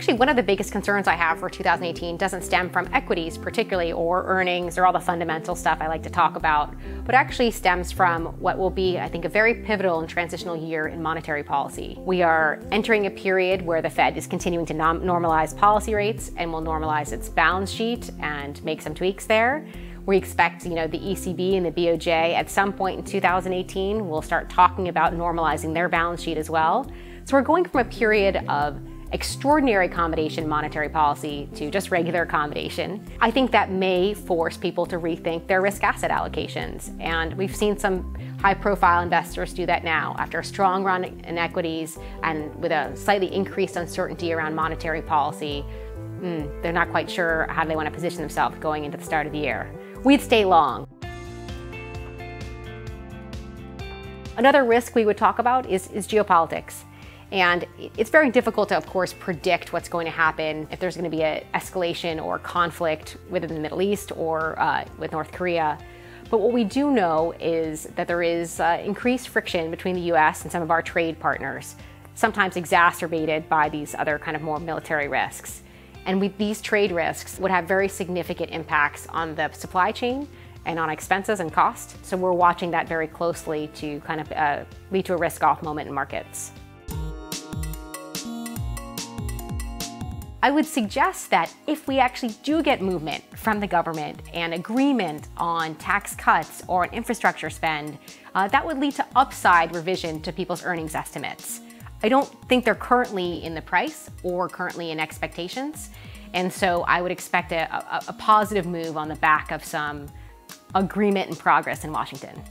Actually, one of the biggest concerns I have for 2018 doesn't stem from equities particularly, or earnings, or all the fundamental stuff I like to talk about, but actually stems from what will be, I think, a very pivotal and transitional year in monetary policy. We are entering a period where the Fed is continuing to normalize policy rates and will normalize its balance sheet and make some tweaks there. We expect, the ECB and the BOJ at some point in 2018 will start talking about normalizing their balance sheet as well. So we're going from a period of extraordinary accommodation monetary policy to just regular accommodation. I think that may force people to rethink their risk asset allocations. And we've seen some high-profile investors do that now after a strong run in equities and with a slightly increased uncertainty around monetary policy. They're not quite sure how they want to position themselves going into the start of the year. We'd stay long. Another risk we would talk about is geopolitics. And it's very difficult to, of course, predict what's going to happen if there's going to be an escalation or conflict within the Middle East or with North Korea. But what we do know is that there is increased friction between the US and some of our trade partners, sometimes exacerbated by these other kind of more military risks. And these trade risks would have very significant impacts on the supply chain and on expenses and cost. So we're watching that very closely to kind of lead to a risk-off moment in markets. I would suggest that if we actually do get movement from the government and agreement on tax cuts or on infrastructure spend, that would lead to upside revision to people's earnings estimates. I don't think they're currently in the price or currently in expectations. And so I would expect a positive move on the back of some agreement and progress in Washington.